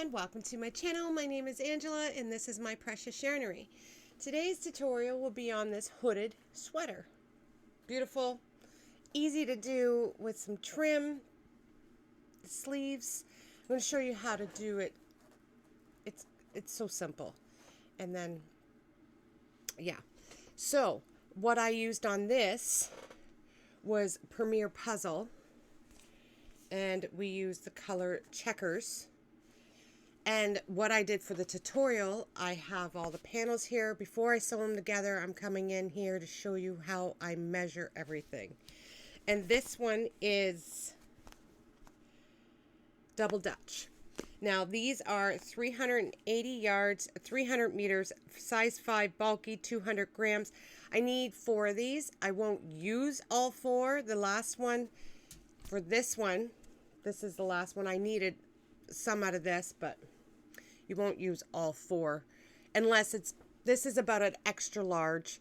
everyone, welcome to my channel. My name is Angela and this is my Precious Yarnery. Today's tutorial will be on this hooded sweater. Beautiful, easy to do with some trim, the sleeves. I'm going to show you how to do it. It's so simple. And then, yeah. So, what I used on this was Premier Puzzle. And we used the color Checkers. And what I did for the tutorial, I have all the panels here. Before I sew them together, I'm coming in here to show you how I measure everything. And this one is double Dutch. Now these are 380 yards, 300 meters, size 5, bulky, 200 grams. I need 4 of these. I won't use all 4. The last one, for this one, this is the last one. I needed some out of this, but you won't use all 4 unless this is about an extra large.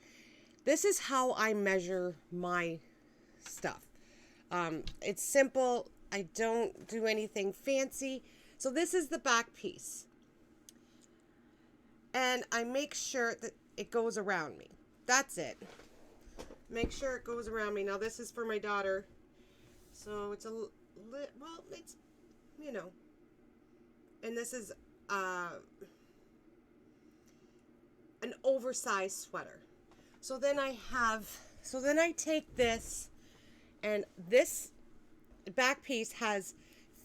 This is how I measure my stuff. It's simple. I don't do anything fancy. So this is the back piece. And I make sure that it goes around me. That's it. Make sure it goes around me. Now this is for my daughter. So it's well, it's, you know. And this is an oversized sweater. So then I take this, and this back piece has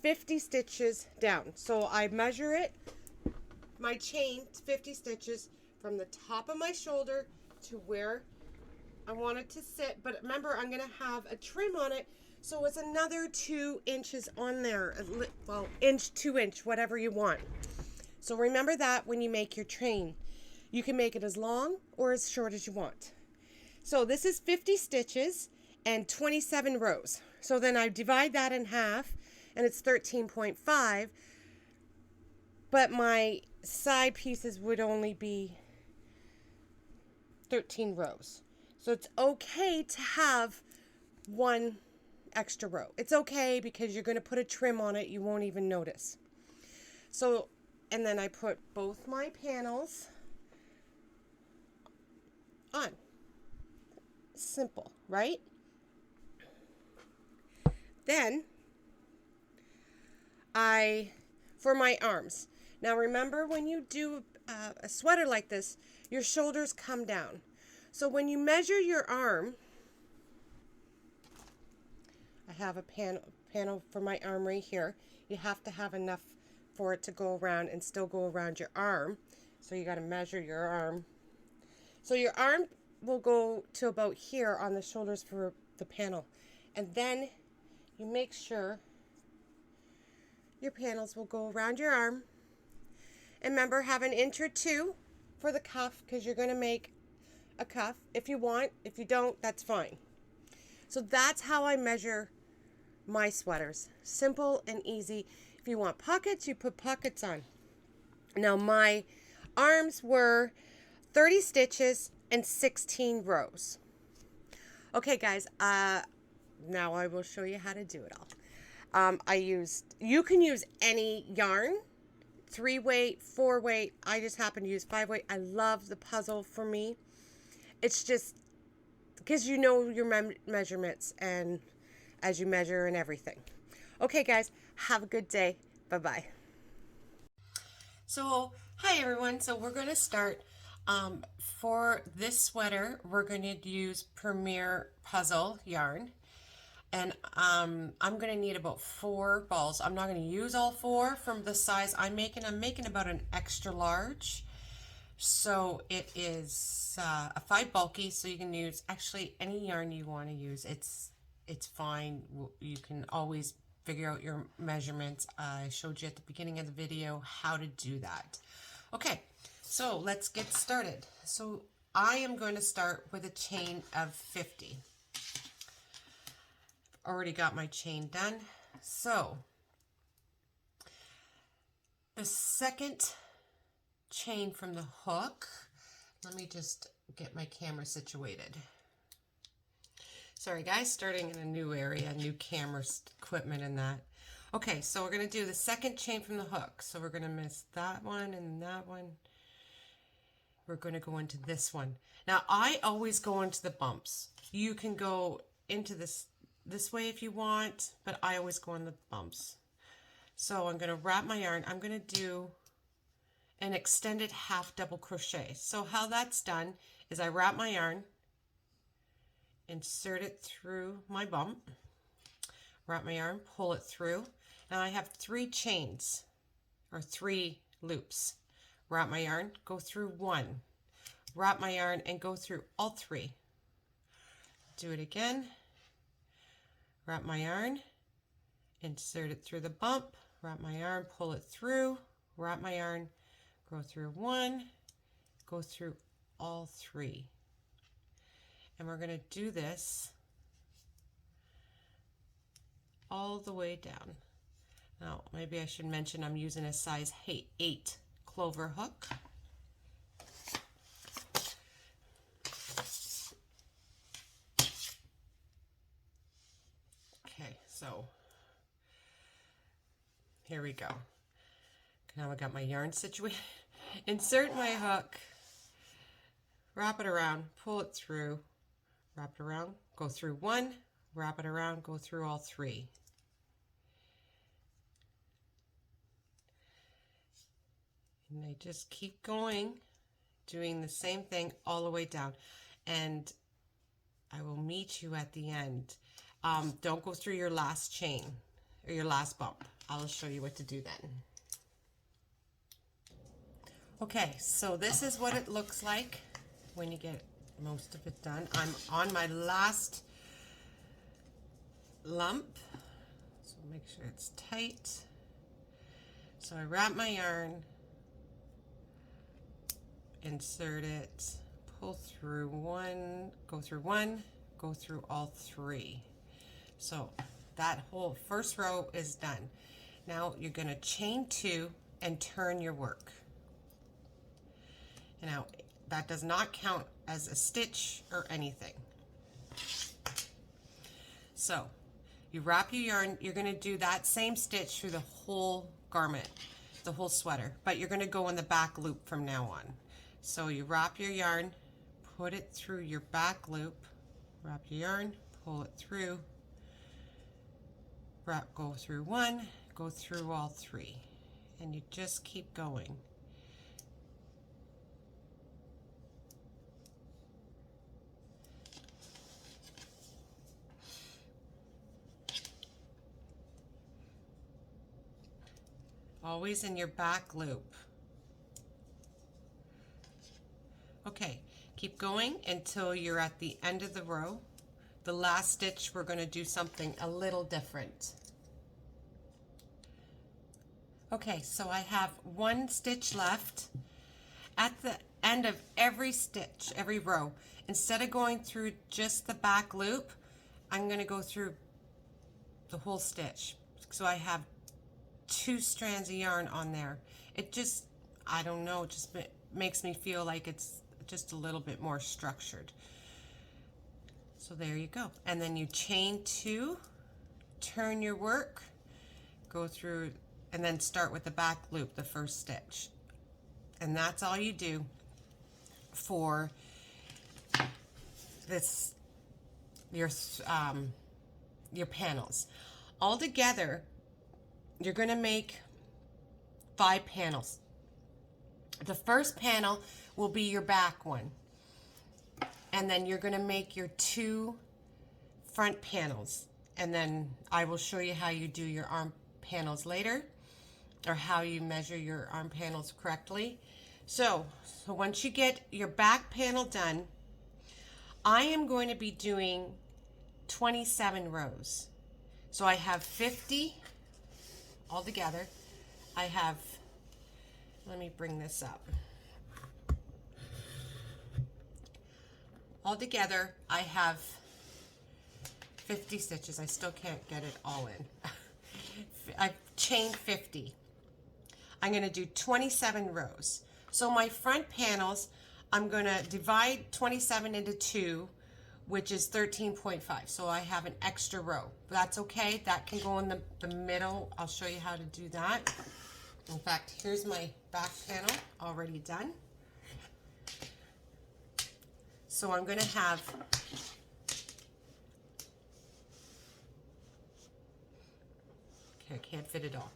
50 stitches down. So I measure it, my chain, 50 stitches from the top of my shoulder to where I want it to sit. But remember, I'm going to have a trim on it. So it's another 2 inches on there. Well, inch, 2 inch, whatever you want. So remember that when you make your train. You can make it as long or as short as you want. So this is 50 stitches and 27 rows. So then I divide that in half and it's 13.5. But my side pieces would only be 13 rows. So it's okay to have 1 extra row. It's okay because you're going to put a trim on it. You won't even notice. So, and then I put both my panels on. Simple, right? Then for my arms. Now remember, when you do a sweater like this, your shoulders come down. So when you measure your arm, I have a panel for my arm right here. You have to have enough for it to go around and still go around your arm. So you got to measure your arm. So your arm will go to about here on the shoulders for the panel. And then you make sure your panels will go around your arm. And remember, have an inch or 2 for the cuff, because you're going to make a cuff if you want. If you don't, that's fine. So that's how I measure my sweaters. Simple and easy. If you want pockets, you put pockets on. Now my arms were 30 stitches and 16 rows. Okay guys, now I will show you how to do it all. You can use any yarn, 3-weight, 4-weight. I just happen to use 5-weight. I love the puzzle for me. It's just because you know your measurements and as you measure and everything. Okay guys, have a good day. Bye-bye. So, hi everyone. So we're going to start for this sweater. We're going to use Premier Puzzle yarn. And I'm going to need about 4 balls. I'm not going to use all 4 from the size I'm making. I'm making about an extra large. So it is a 5 bulky, so you can use actually any yarn you want to use. It's fine. You can always figure out your measurements. I showed you at the beginning of the video how to do that. Okay, so let's get started. So I am going to start with a chain of 50. Already got my chain done. So the second chain from the hook, let me just get my camera situated. Sorry guys, starting in a new area, new camera equipment and that. Okay, so we're going to do the second chain from the hook. So we're going to miss that one and that one. We're going to go into this one. Now I always go into the bumps. You can go into this way if you want, but I always go in the bumps. So I'm going to wrap my yarn. I'm going to do an extended half double crochet. So how that's done is I wrap my yarn, insert it through my bump, wrap my yarn, pull it through. Now I have 3 chains or 3 loops. Wrap my yarn, go through 1, wrap my yarn and go through all 3. Do it again. Wrap my yarn, insert it through the bump, wrap my yarn, pull it through, wrap my yarn, go through 1, go through all 3. And we're going to do this all the way down. Now, maybe I should mention I'm using a size 8 clover hook. Okay, so here we go. Now I got my yarn situated. Insert my hook, wrap it around, pull it through, wrap it around, go through 1, wrap it around, go through all 3. And I just keep going, doing the same thing all the way down. And I will meet you at the end. Don't go through your last chain or your last bump. I'll show you what to do then. Okay, so this is what it looks like when you get most of it done. I'm on my last lump, so make sure it's tight. So I wrap my yarn, insert it, pull through 1, go through 1, go through all 3. So that whole first row is done. Now you're going to chain 2 and turn your work. Now that does not count as a stitch or anything. So you wrap your yarn, you're going to do that same stitch through the whole garment, the whole sweater, but you're going to go in the back loop from now on. So you wrap your yarn, put it through your back loop, wrap your yarn, pull it through, wrap, go through 1, go through all 3, and you just keep going. Always in your back loop. Okay, keep going until you're at the end of the row. The last stitch, we're going to do something a little different. Okay, so I have 1 stitch left. At the end of every stitch, every row, instead of going through just the back loop, I'm going to go through the whole stitch. So I have 2 strands of yarn on there. It just, I don't know, it just makes me feel like it's just a little bit more structured. So there you go. And then you chain 2, turn your work, go through, and then start with the back loop, the first stitch. And that's all you do for this, your panels. All together, you're going to make 5 panels. The first panel will be your back one. And then you're going to make your 2 front panels. And then I will show you how you do your arm panels later, or how you measure your arm panels correctly. So once you get your back panel done, I am going to be doing 27 rows. So I have 50 altogether. I have, let me bring this up. Altogether, I have 50 stitches. I still can't get it all in. I've chained 50. I'm going to do 27 rows. So my front panels, I'm going to divide 27 into 2 which is 13.5. So I have an extra row. That's okay. That can go in the middle. I'll show you how to do that. In fact, here's my back panel already done. So I'm going to have I can't fit it all.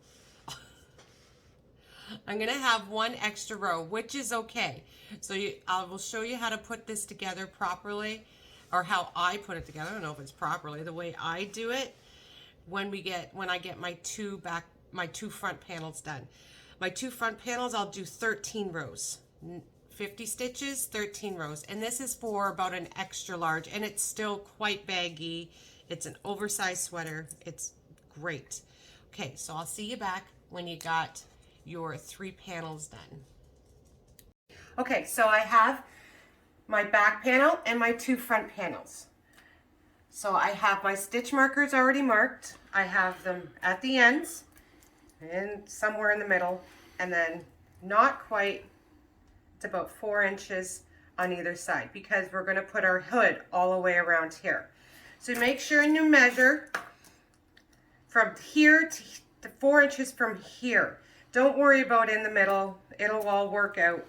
I'm going to have one extra row, which is okay. So I will show you how to put this together properly, or how I put it together. I don't know if it's properly, the way I do it when I get my two front panels done. My two front panels, I'll do 13 rows. 50 stitches, 13 rows. And this is for about an extra large, and it's still quite baggy. It's an oversized sweater. It's great. Okay, so I'll see you back when you got your 3 panels done. Okay, so I have my back panel and my 2 front panels. So I have my stitch markers already marked. I have them at the ends and somewhere in the middle, and then not quite, it's about 4 inches on either side, because we're going to put our hood all the way around here. So make sure you measure from here to 4 inches from here. Don't worry about in the middle. It'll all work out.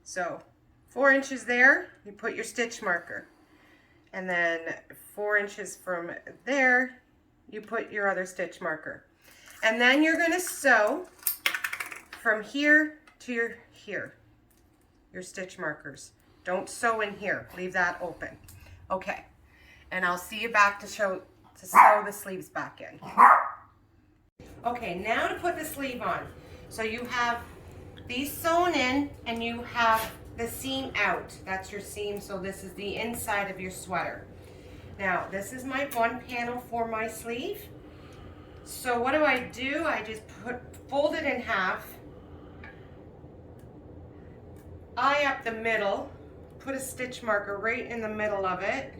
So 4 inches there, you put your stitch marker. And then 4 inches from there, you put your other stitch marker. And then you're going to sew from here to your stitch markers. Don't sew in here. Leave that open. Okay. And I'll see you back to sew the sleeves back in. Okay, now to put the sleeve on. So you have these sewn in and you have the seam out. That's your seam, so this is the inside of your sweater. Now, this is my one panel for my sleeve. So what do? I just fold it in half, eye up the middle, put a stitch marker right in the middle of it,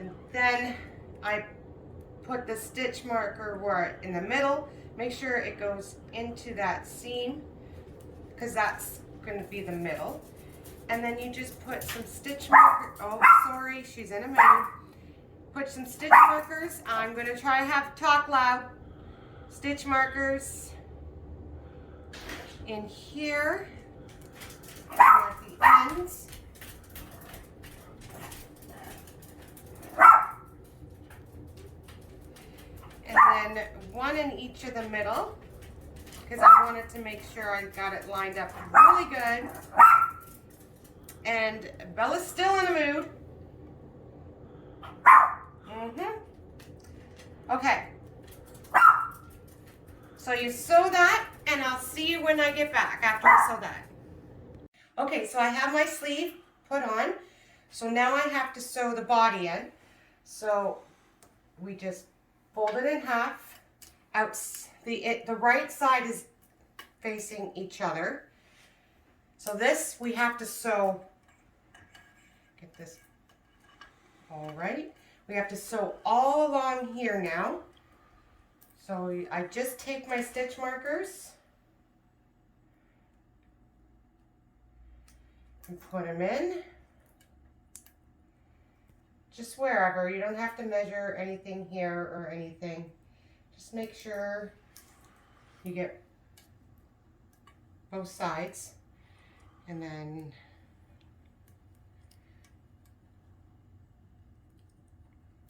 and then I put the stitch marker in the middle. Make sure it goes into that seam, because that's going to be the middle. And then you just put some stitch marker. Oh, sorry, she's in a mood. Put some stitch markers. I'm going to try to talk loud. Stitch markers in here at the ends. And then one in each of the middle, because I wanted to make sure I got it lined up really good. And Bella's still in the mood. Okay. So you sew that, and I'll see you when I get back after I sew that. Okay, so I have my sleeve put on. So now I have to sew the body in. So we just fold it in half. The right side is facing each other. So this we have to sew. Get this all right. We have to sew all along here now. So I just take my stitch markers and put them in. Just wherever. You don't have to measure anything here or anything. Just make sure you get both sides, and then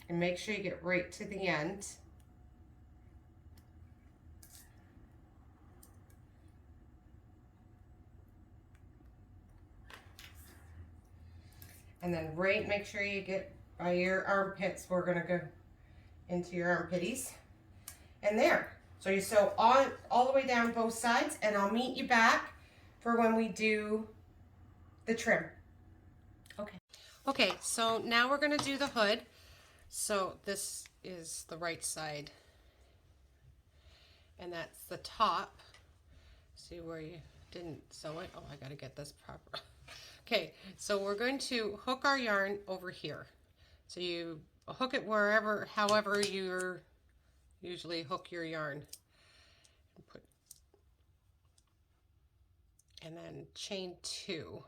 make sure you get right to the end. And then make sure you get by your armpits. We're going to go into your armpitties. And there. So you sew all the way down both sides, and I'll meet you back for when we do the trim. Okay. Okay, so now we're going to do the hood. So this is the right side, and that's the top. See where you didn't sew it? Oh, I got to get this proper. Okay, so we're going to hook our yarn over here. So you hook it however you usually hook your yarn. And then chain 2.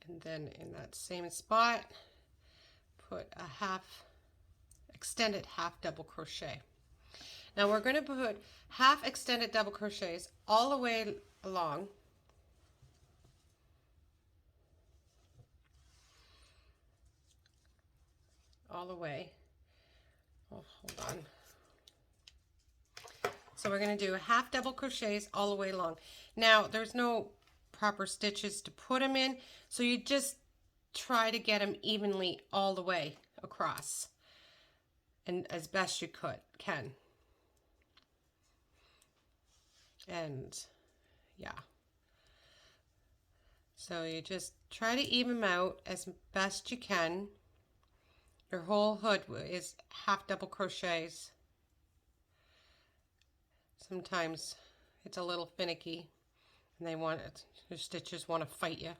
And then in that same spot, put a extended half double crochet. Now we're going to put half extended double crochets all the way along. All the way. Oh, hold on. So we're going to do half double crochets all the way along. Now there's no proper stitches to put them in, so you just try to get them evenly all the way across, and as best you can. And yeah, so you just try to even them out as best you can. Your whole hood is half double crochets. Sometimes it's a little finicky and your stitches want to fight you.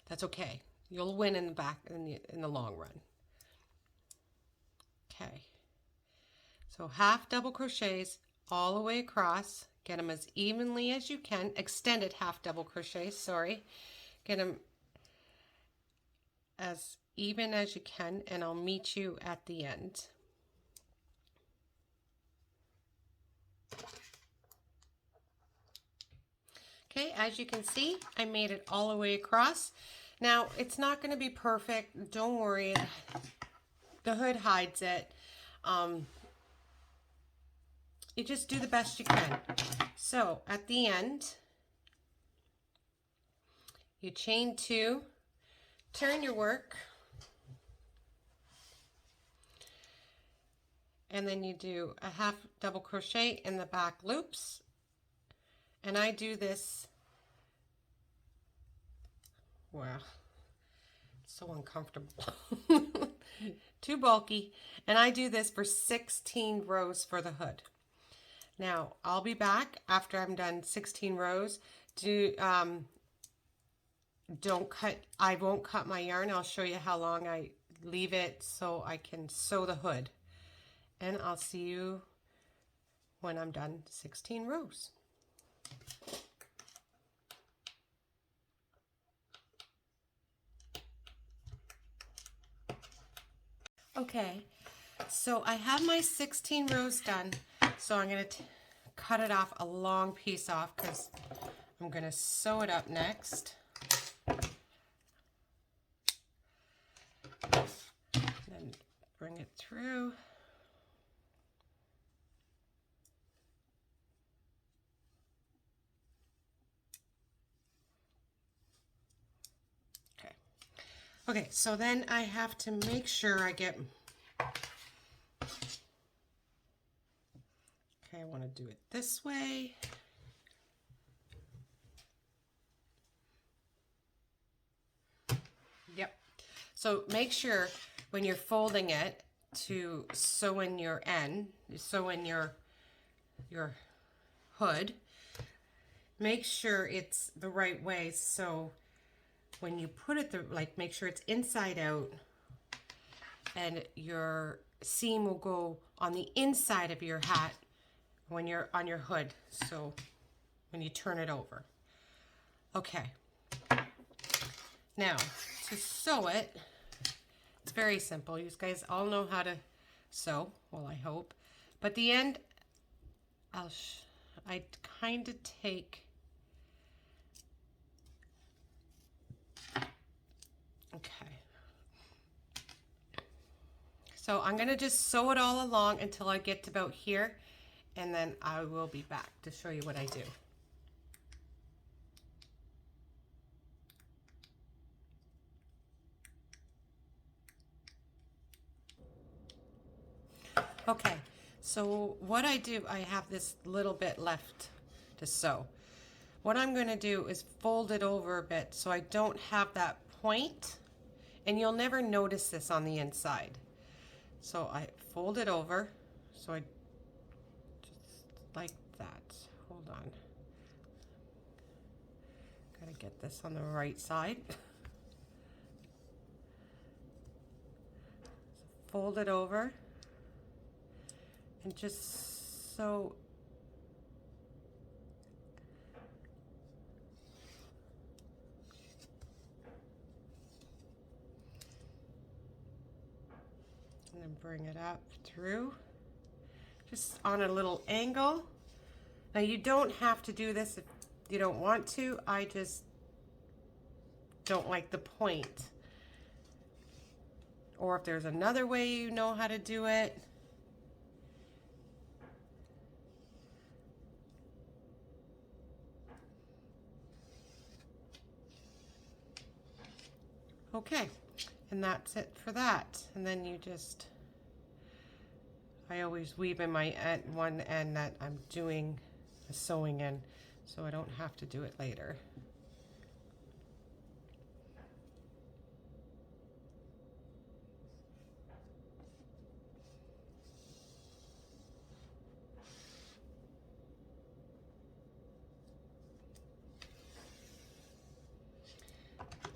That's okay. You'll win in the back in the long run. Okay. So half double crochets all the way across. Get them as evenly as you can. Extended half double crochets, sorry. Get them as even as you can, and I'll meet you at the end. Okay, as you can see, I made it all the way across. Now, it's not going to be perfect. Don't worry. The hood hides it. You just do the best you can. So, at the end, you chain 2, turn your work, and then you do a half double crochet in the back loops. And I do this, wow, it's so uncomfortable, too bulky. And I do this for 16 rows for the hood. Now, I'll be back after I'm done 16 rows. I won't cut my yarn. I'll show you how long I leave it so I can sew the hood. And I'll see you when I'm done 16 rows. Okay, so I have my 16 rows done, so I'm going to cut it off, a long piece off, because I'm going to sew it up next. Then bring it through. Okay, so then I have to make sure I get, okay, I want to do it this way. Yep. So make sure when you're folding it to sew in your end, sew in your hood, make sure it's the right way. So when you put it, make sure it's inside out, and your seam will go on the inside of your hat when you're on your hood. So when you turn it over. Okay. Now to sew it, it's very simple. You guys all know how to sew. Well, I hope. But the end, I kind of take. Okay, so I'm going to just sew it all along until I get to about here, and then I will be back to show you what I do. Okay, so what I do, I have this little bit left to sew. What I'm going to do is fold it over a bit so I don't have that point, and you'll never notice this on the inside. So I fold it over, so I just like that. Hold on. Gotta get this on the right side. Fold it over and just sew and bring it up through, just on a little angle. Now you don't have to do this if you don't want to. I just don't like the point. Or if there's another way you know how to do it. Okay, and that's it for that. And then you just, I always weave in my one end that I'm doing a sewing in, so I don't have to do it later.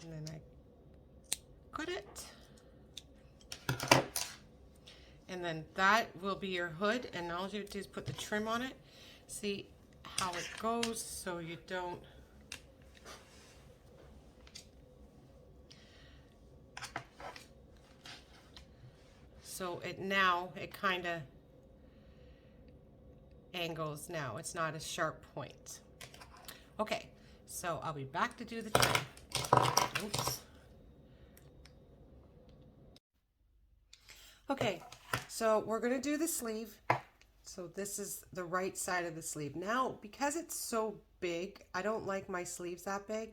And then I cut it. And then that will be your hood, and all you do is put the trim on it. See how it goes so you don't it kind of angles now. It's not a sharp point. Okay, so I'll be back to do the trim. Oops. Okay, so we're going to do the sleeve. So this is the right side of the sleeve. Now, because it's so big, I don't like my sleeves that big.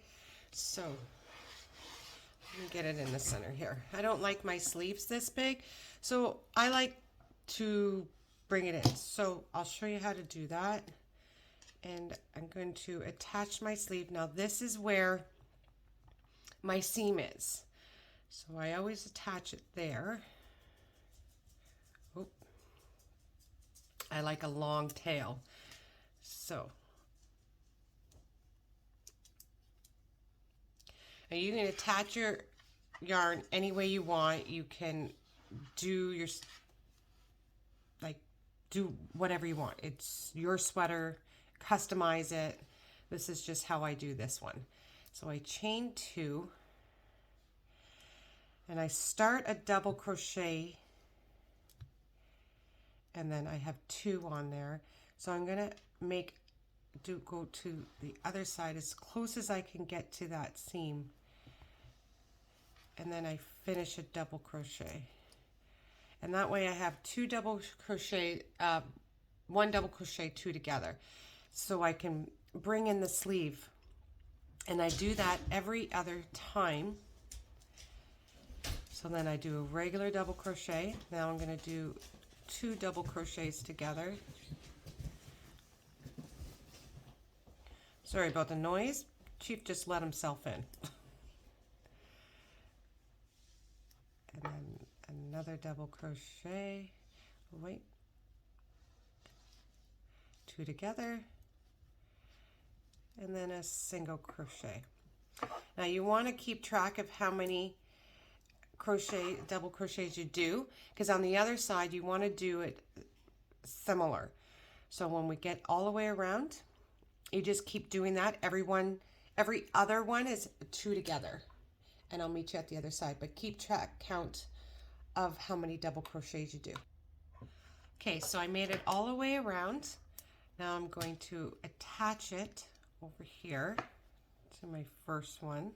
So let me get it in the center here. I don't like my sleeves this big. So I like to bring it in. So I'll show you how to do that. And I'm going to attach my sleeve. Now this is where my seam is. So I always attach it there. I like a long tail. So now you can attach your yarn any way you want. You can do your, do whatever you want. It's your sweater, customize it. This is just how I do this one. So I chain 2 and I start a double crochet, and then I have 2 on there. So I'm gonna go to the other side as close as I can get to that seam, and then I finish a double crochet, and that way I have 2 double crochet, 1 double crochet, 2 together, so I can bring in the sleeve. And I do that every other time. So then I do a regular double crochet. Now I'm going to do 2 double crochets together. Sorry about the noise. Chief just let himself in. And then another double crochet. Wait. 2 together. And then a single crochet. Now you want to keep track of how many double crochets you do, because on the other side you want to do it similar. So when we get all the way around, you just keep doing that. Every other one is 2 together, and I'll meet you at the other side, but keep count of how many double crochets you do. Okay, so I made it all the way around. Now I'm going to attach it over here to my first one,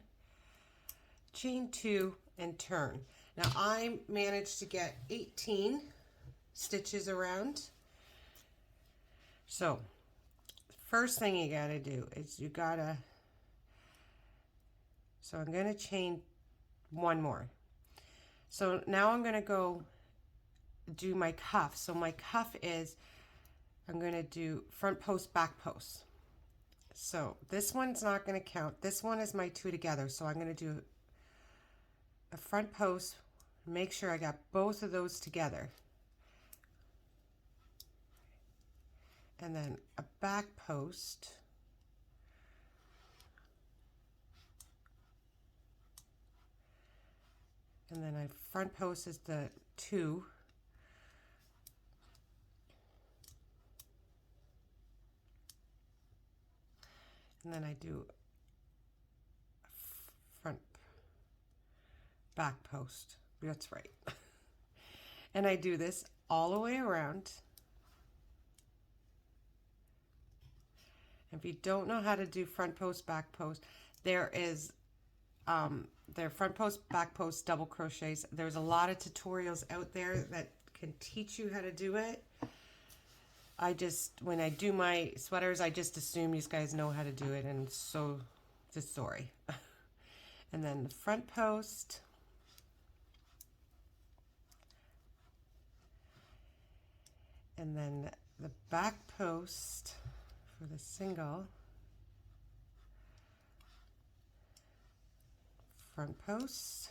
chain 2 and turn. Now I managed to get 18 stitches around. So first thing you gotta do is so I'm gonna chain 1 more. So now I'm gonna go do my cuff. So my cuff is, I'm gonna do front post, back post. So this one's not gonna count. This one is my 2 together. So I'm gonna do a front post, make sure I got both of those together, and then a back post, and then a front post is the 2, and then I do front back post. That's right. And I do this all the way around. If you don't know how to do front post, back post, there front post, back post, double crochets. There's a lot of tutorials out there that can teach you how to do it. When I do my sweaters, I just assume you guys know how to do it, and so just sorry. And then the front post. And then the back post for the single. Front post.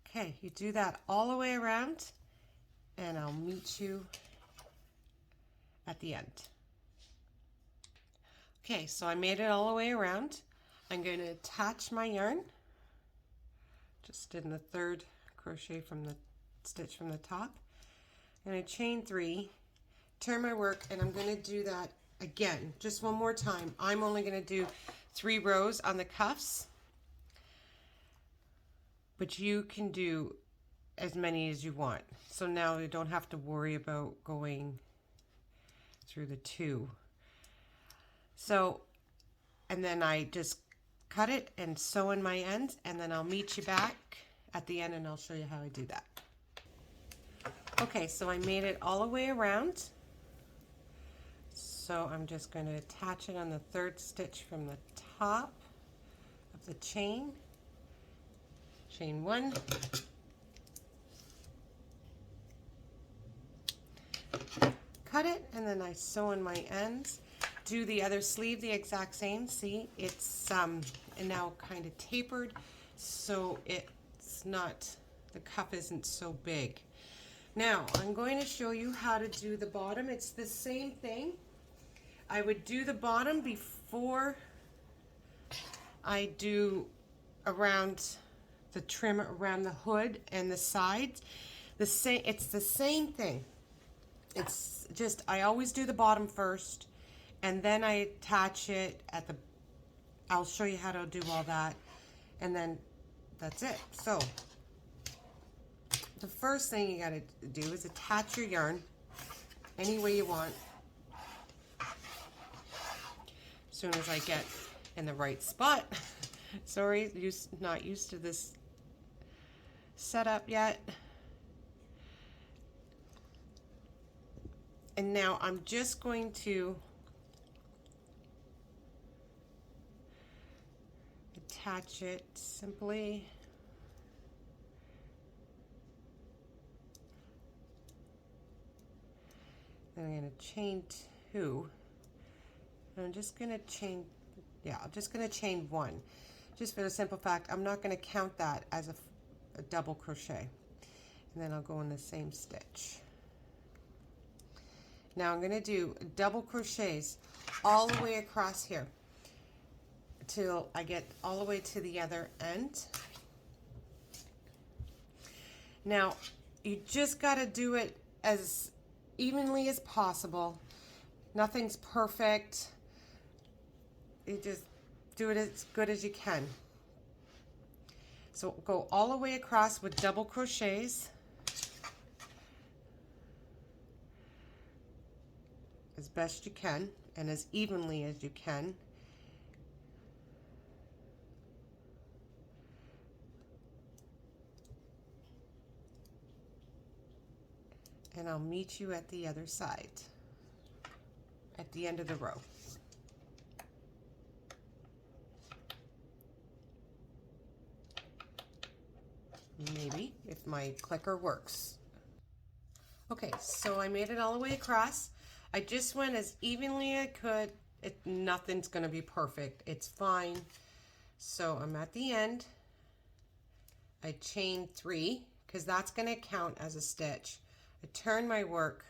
Okay, you do that all the way around, and I'll meet you at the end. Okay, so I made it all the way around. I'm going to attach my yarn, just in the third crochet from the stitch from the top. I'm going to chain 3, turn my work, and I'm going to do that again, just one more time. I'm only going to do 3 rows on the cuffs, but you can do as many as you want. So now you don't have to worry about going through the 2. So, and then I just cut it and sew in my ends, and then I'll meet you back at the end and I'll show you how I do that. Okay, so I made it all the way around. So I'm just going to attach it on the 3rd stitch from the top of the chain. Chain 1. Cut it, and then I sew in my ends. Do the other sleeve the exact same. See, it's and now kind of tapered, so it's not, the cuff isn't so big. Now I'm going to show you how to do the bottom. It's the same thing. I would do the bottom before I do around the trim around the hood and the sides. It's the same thing. It's just, I always do the bottom first, and then I attach it at the, I'll show you how to do all that, and then that's it. So the first thing you got to do is attach your yarn any way you want. As soon as I get in the right spot. Sorry, not used to this setup yet. And now I'm just going to attach it simply. Then I'm going to chain 2. And I'm just going to chain, I'm just going to chain 1. Just for the simple fact, I'm not going to count that as a double crochet. And then I'll go in the same stitch. Now I'm going to do double crochets all the way across here till I get all the way to the other end. Now you just got to do it as evenly as possible. Nothing's perfect. You just do it as good as you can. So go all the way across with double crochets. As best you can and as evenly as you can. And I'll meet you at the other side, at the end of the row. Maybe, if my clicker works. Okay, so I made it all the way across. I just went as evenly as I could. Nothing's going to be perfect. It's fine. So I'm at the end. I chain 3 because that's going to count as a stitch. I turn my work.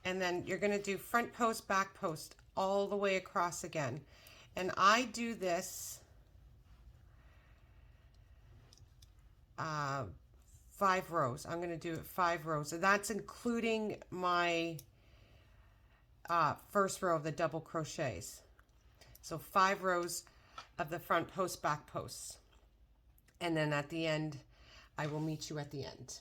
And then you're going to do front post, back post all the way across again. And I do this 5 rows. I'm going to do it 5 rows. And that's including my first row of the double crochets. So 5 rows of the front post, back posts. And then at the end, I will meet you at the end.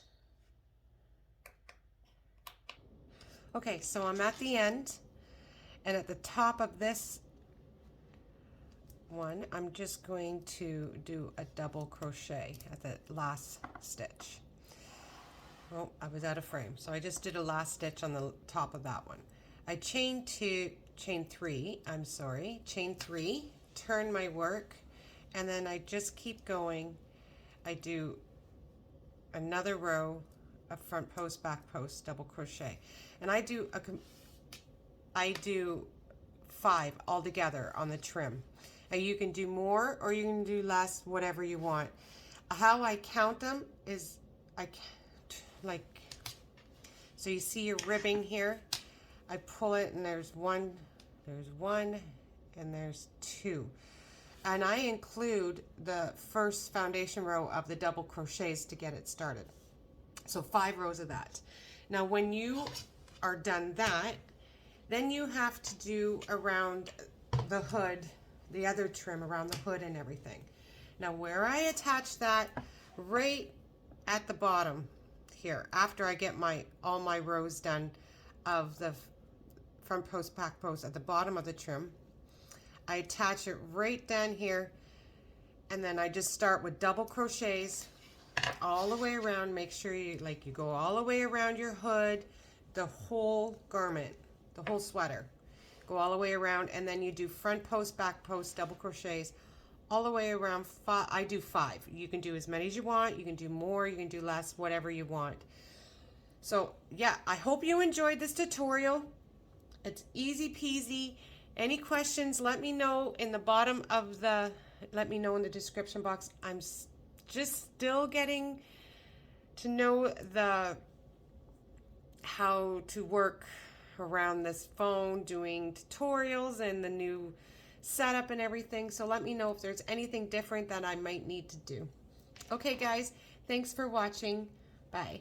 Okay, so I'm at the end, and at the top of this one, I'm just going to do a double crochet at the last stitch. Oh, I was out of frame, so I just did a last stitch on the top of that one. I chain three, turn my work, and then I just keep going. I do another row of front post, back post, double crochet, and I do 5 altogether on the trim. And you can do more or you can do less, whatever you want. How I count them is so you see your ribbing here. I pull it and there's one, and there's 2. And I include the first foundation row of the double crochets to get it started. So 5 rows of that. Now when you are done that, then you have to do around the hood, the other trim around the hood and everything. Now where I attach that, right at the bottom here, after I get all my rows done of the front post, back post at the bottom of the trim, I attach it right down here, and then I just start with double crochets all the way around. Make sure you go all the way around your hood, the whole garment, the whole sweater. Go all the way around, and then you do front post, back post, double crochets all the way around. I do 5. You can do as many as you want. You can do more, you can do less, whatever you want. So yeah, I hope you enjoyed this tutorial. It's easy peasy. Any questions, let me know in the bottom of let me know in the description box. I'm just still getting to know how to work around this phone, doing tutorials and the new setup and everything. So let me know if there's anything different that I might need to do. Okay guys, thanks for watching. Bye.